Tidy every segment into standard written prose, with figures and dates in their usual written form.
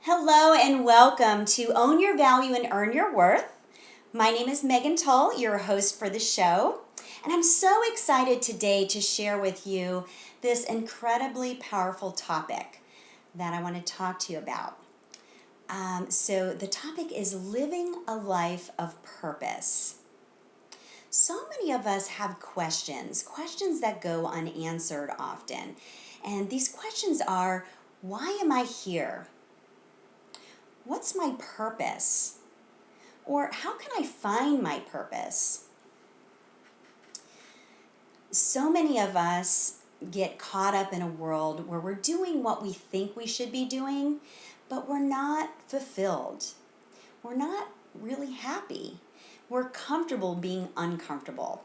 Hello and welcome to Own Your Value and Earn Your Worth. My name is Megan Tull, your host for the show, and I'm so excited today to share with you this incredibly powerful topic that I want to talk to you about. So the topic is living a life of purpose. So many of us have questions that go unanswered often. And these questions are, why am I here? What's my purpose? Or how can I find my purpose? So many of us get caught up in a world where we're doing what we think we should be doing, but we're not fulfilled. We're not really happy. We're comfortable being uncomfortable.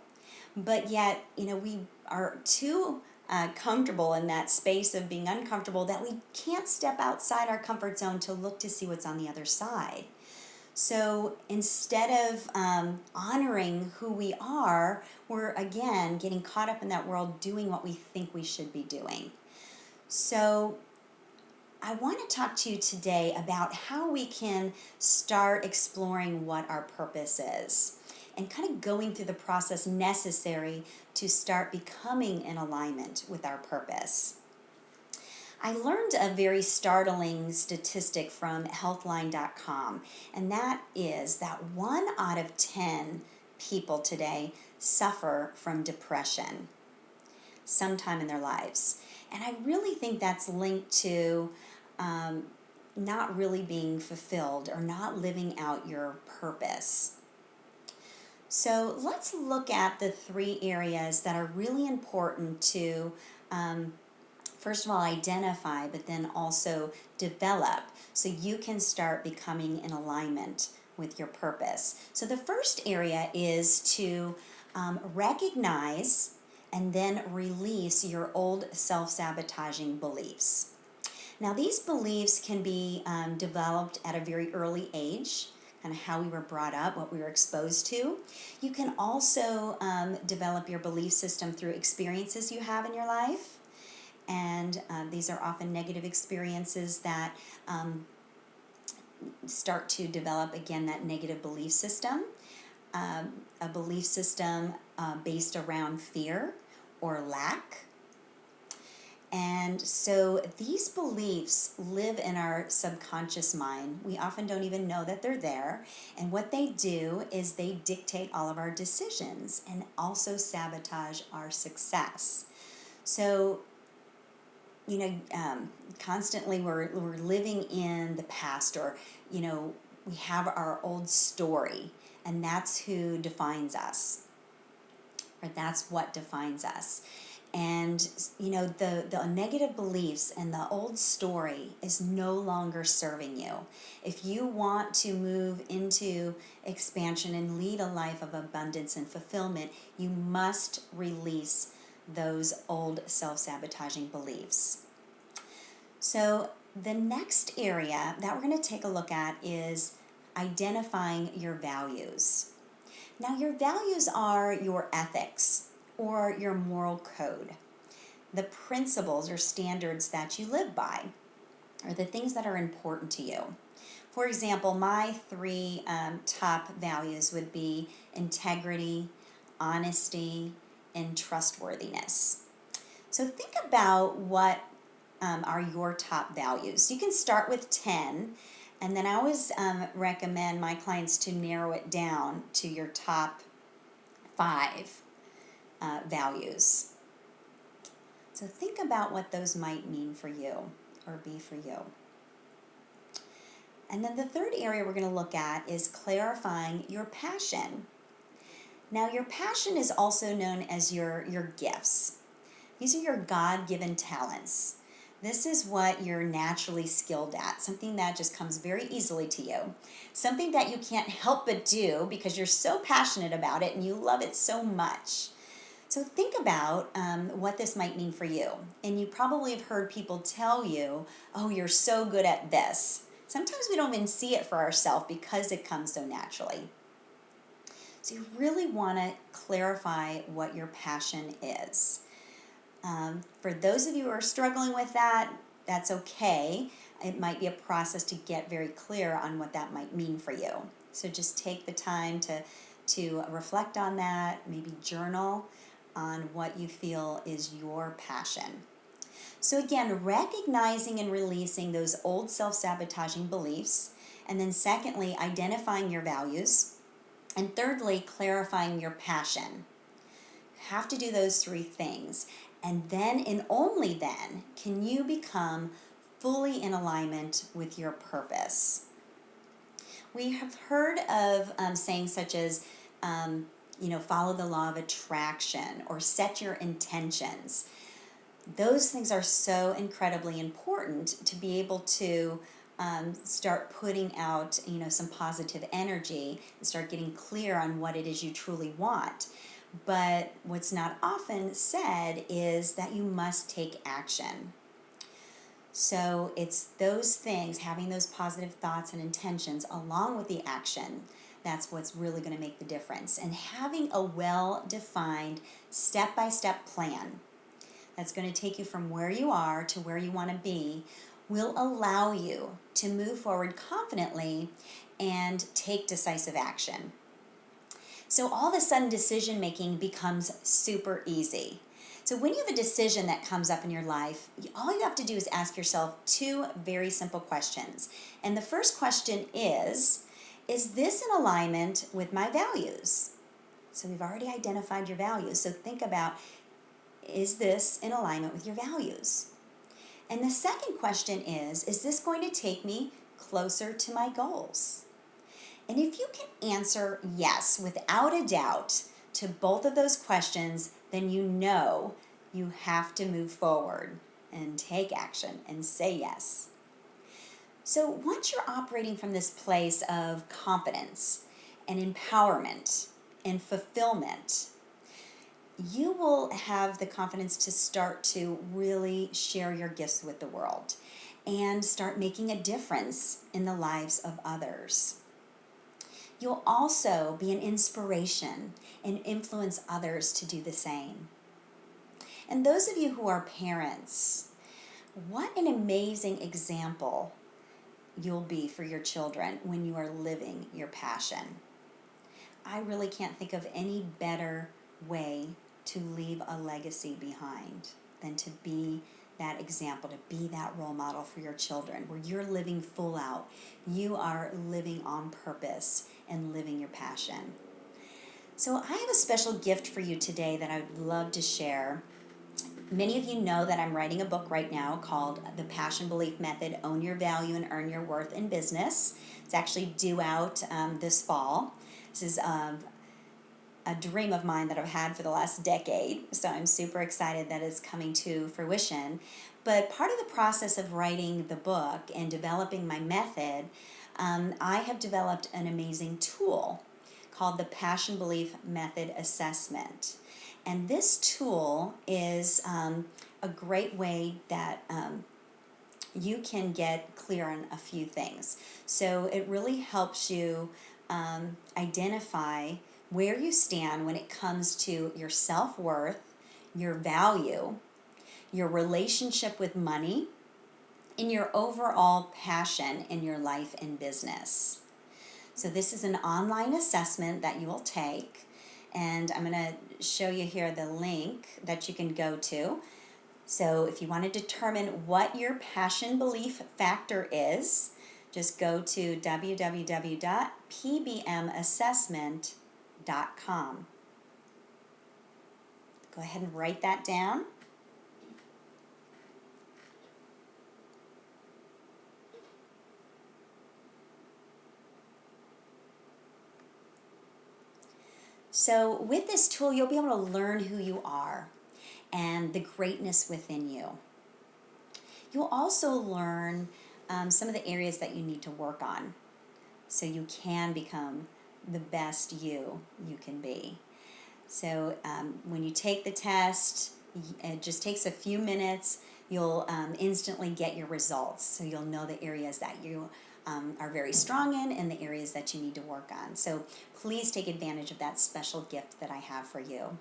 But yet, we are too comfortable in that space of being uncomfortable that we can't step outside our comfort zone to look to see what's on the other side. So instead of honoring who we are, we're again getting caught up in that world doing what we think we should be doing. So I want to talk to you today about how we can start exploring what our purpose is and kind of going through the process necessary to start becoming in alignment with our purpose. I learned a very startling statistic from healthline.com, and that is that 1 out of 10 people today suffer from depression sometime in their lives. And I really think that's linked to not really being fulfilled or not living out your purpose. So let's look at the 3 areas that are really important to, first of all, identify, but then also develop so you can start becoming in alignment with your purpose. So the first area is to recognize and then release your old self-sabotaging beliefs. Now, these beliefs can be developed at a very early age, kind of how we were brought up, what we were exposed to. You can also develop your belief system through experiences you have in your life. And these are often negative experiences that start to develop, again, that negative belief system. A belief system based around fear or lack. And so these beliefs live in our subconscious mind. We often don't even know that they're there. And what they do is they dictate all of our decisions and also sabotage our success. So, constantly we're living in the past, or, we have our old story, and that's who defines us, or that's what defines us. And, the negative beliefs and the old story is no longer serving you. If you want to move into expansion and lead a life of abundance and fulfillment, you must release those old self-sabotaging beliefs. So the next area that we're going to take a look at is identifying your values. Now, your values are your ethics or your moral code, the principles or standards that you live by, or the things that are important to you. For example, my 3 top values would be integrity, honesty, and trustworthiness. So think about what are your top values. You can start with 10, and then I always recommend my clients to narrow it down to your top 5 values. So think about what those might mean for you or be for you. And then the third area we're going to look at is clarifying your passion. Now, your passion is also known as your gifts. These are your God-given talents. This is what you're naturally skilled at, something that just comes very easily to you, something that you can't help but do because you're so passionate about it and you love it so much. So think about what this might mean for you. And you probably have heard people tell you, oh, you're so good at this. Sometimes we don't even see it for ourselves because it comes so naturally. So you really want to clarify what your passion is. For those of you who are struggling with that, that's okay. it might be a process to get very clear on what that might mean for you. So just take the time to reflect on that, maybe journal on what you feel is your passion. So again, recognizing and releasing those old self-sabotaging beliefs, and then secondly, identifying your values, and thirdly, clarifying your passion. You have to do those three things, and then and only then can you become fully in alignment with your purpose. We have heard of sayings such as, follow the law of attraction or set your intentions. Those things are so incredibly important to be able to start putting out, some positive energy and start getting clear on what it is you truly want. But what's not often said is that you must take action. So it's those things, having those positive thoughts and intentions along with the action, that's what's really going to make the difference. And having a well-defined step-by-step plan that's going to take you from where you are to where you want to be will allow you to move forward confidently and take decisive action. So all of a sudden, decision making becomes super easy. So when you have a decision that comes up in your life, all you have to do is ask yourself two very simple questions. And the first question is this in alignment with my values? So we've already identified your values. So think about, is this in alignment with your values? And the second question is this going to take me closer to my goals? And if you can answer yes without a doubt to both of those questions, then you know you have to move forward and take action and say yes. So once you're operating from this place of confidence and empowerment and fulfillment, you will have the confidence to start to really share your gifts with the world and start making a difference in the lives of others. You'll also be an inspiration and influence others to do the same. And those of you who are parents, what an amazing example you'll be for your children when you are living your passion. I really can't think of any better way to leave a legacy behind than to be that example, to be that role model for your children, where you're living full out. You are living on purpose and living your passion. So I have a special gift for you today that I would love to share. Many of you know that I'm writing a book right now called The Passion Belief Method, Own Your Value and Earn Your Worth in Business. It's actually due out this fall. This is a dream of mine that I've had for the last decade, so I'm super excited that it's coming to fruition. But part of the process of writing the book and developing my method, I have developed an amazing tool called the Passion Belief Method Assessment. And this tool is a great way that you can get clear on a few things. So it really helps you identify where you stand when it comes to your self-worth, your value, your relationship with money, and your overall passion in your life and business. So this is an online assessment that you will take, and I'm going to show you here the link that you can go to. So if you want to determine what your passion belief factor is, just go to www.pbmassessment.com. Go ahead and write that down. So with this tool, you'll be able to learn who you are and the greatness within you. You'll also learn some of the areas that you need to work on so you can become the best you can be. So when you take the test, it just takes a few minutes. You'll instantly get your results. So you'll know the areas that you are very strong in and the areas that you need to work on. So please take advantage of that special gift that I have for you.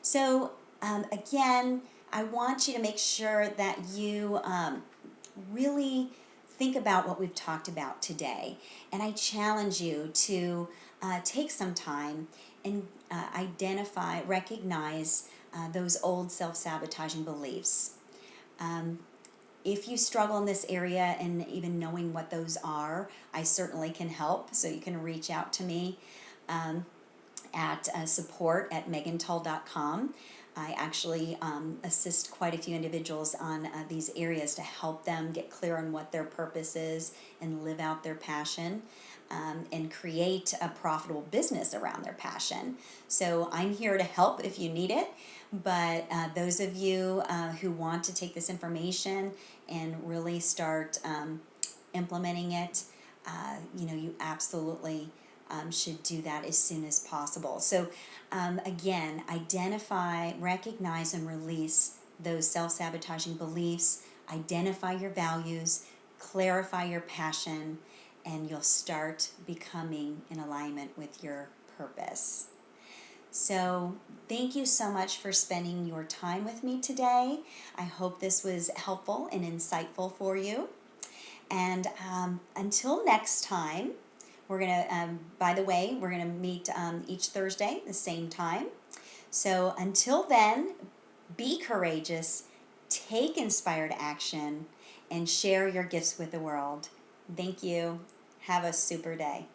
So again, I want you to make sure that you really think about what we've talked about today. And I challenge you to take some time and identify, recognize those old self-sabotaging beliefs. If you struggle in this area and even knowing what those are, I certainly can help. So you can reach out to me at support@megantull.com. I actually assist quite a few individuals on these areas to help them get clear on what their purpose is and live out their passion, and create a profitable business around their passion. So I'm here to help if you need it. But those of you who want to take this information and really start implementing it, you absolutely should do that as soon as possible. So again, identify, recognize, and release those self-sabotaging beliefs, identify your values, clarify your passion, and you'll start becoming in alignment with your purpose. So thank you so much for spending your time with me today. I hope this was helpful and insightful for you. And until next time, we're going to, by the way, we're going to meet each Thursday the same time. So until then, be courageous, take inspired action, and share your gifts with the world. Thank you. Have a super day.